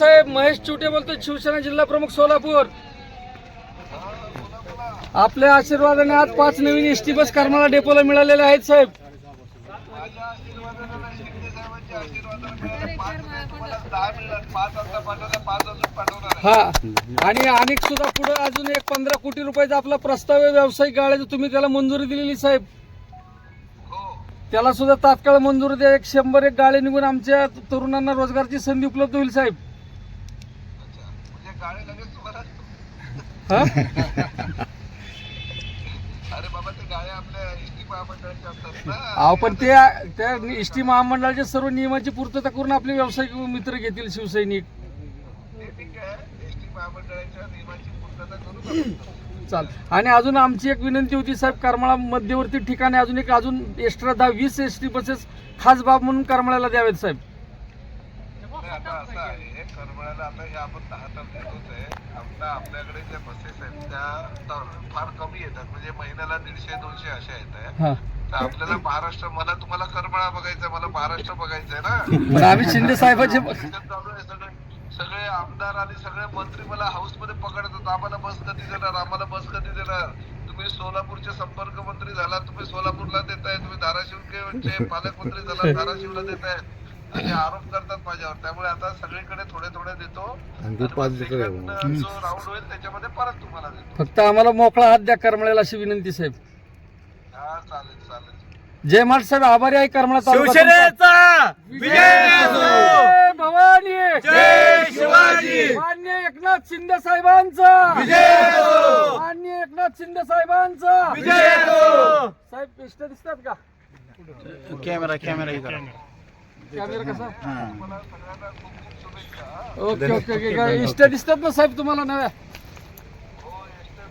साहेब महेश चुटे बोलतो, शिवसेना जिल्हा प्रमुख सोलापूर. आपल्या आशीर्वादाने आज 5 नवीन एसटी बस करमाळा डेपोला मिळालेल्या आहेत साहेब. हा, आणि अनेक सुद्धा पुढे अजून एक 15 कोटी रुपयाचा आपला प्रस्ताव आहे व्यावसायिक गाड्याचा, तुम्ही त्याला मंजुरी दिलेली साहेब. त्याला सुद्धा तात्काळ मंजुरी द्या. 100 गाडी निघून आमच्या तरुणांना रोजगाराची संधी उपलब्ध होईल साहेब. अरे बाबा ते गाड्या आपल्या एसटी महामंडळाच्या असतात ना. अहो पण त्या एसटी महामंडळाच्या सर्व नियमाची पूर्तता करून आपले व्यावसायिक मित्र घेतील शिवसैनिक. ठीक आहे, एसटी महामंडळाच्या नियमाची पूर्तता करून चाल. आणि अजून आमची एक विनंती होती साहेब, करमाळा मध्यवर्ती ठिकाणी अजून एक्स्ट्रा 10-20 एसटी बसेस खास बाब म्हणून करमाळ्याला द्यावेत साहेब. आता असं आहे, करमाळ्याला आता हे आपण 10 तर देतोच आहे. आता आपल्याकडे ज्या बसेस आहेत त्या फार कमी येतात, म्हणजे महिन्याला 150-200 अशा येत आहे. तर आपल्याला महाराष्ट्र, तुम्हाला करमाळा बघायचंय, मला महाराष्ट्र बघायचंय ना. आम्ही शिंदे साहेबांचे सगळे आमदार आणि सगळे मंत्री मला हाऊस मध्ये पकडतात, आम्हाला बस कधी देणार, आम्हाला बस कधी देणार. तुम्ही सोलापूरचे संपर्क मंत्री झाला, तुम्ही सोलापूरला देताय, तुम्ही धाराशिवचे पालकमंत्री झाला, धाराशिवला देताय, असे आरोप करतात माझ्यावर. त्यामुळे आता सगळीकडे थोडे थोडे देतो, जो राऊंड होईल त्याच्यामध्ये परत तुम्हाला देतो. फक्त आम्हाला मोकळा हात द्या करमाळ्याला, अशी विनंती साहेब. हा, चालेल चालेल. जय महाराज साहेब, आभारी आहे करमाळा तालुका. शिवसेनेचा विजय असो. भवानी जय शिवाजी. मान्य एकनाथ शिंदे साहेबांचा विजय असो. मान्य एकनाथ शिंदे साहेबांचा विजय असो. साहेब इष्ट दिसतात का? कॅमेरा ही करा. कॅमेरा कसा? मला सगळ्यांना खूप खूप शुभेच्छा. Okay okay okay. इष्ट दिसतात ना साहेब तुम्हाला नव्या? हो,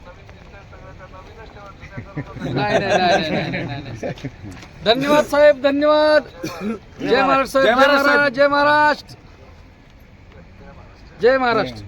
नवीन दिसतंय सगळं, तर नवीनच ठेवा, जुन्या करू नका. नाही. धन्यवाद साहेब, धन्यवाद. जय महाराज साहेब, जय महाराज, जय महाराष्ट्र, जय महाराष्ट्र.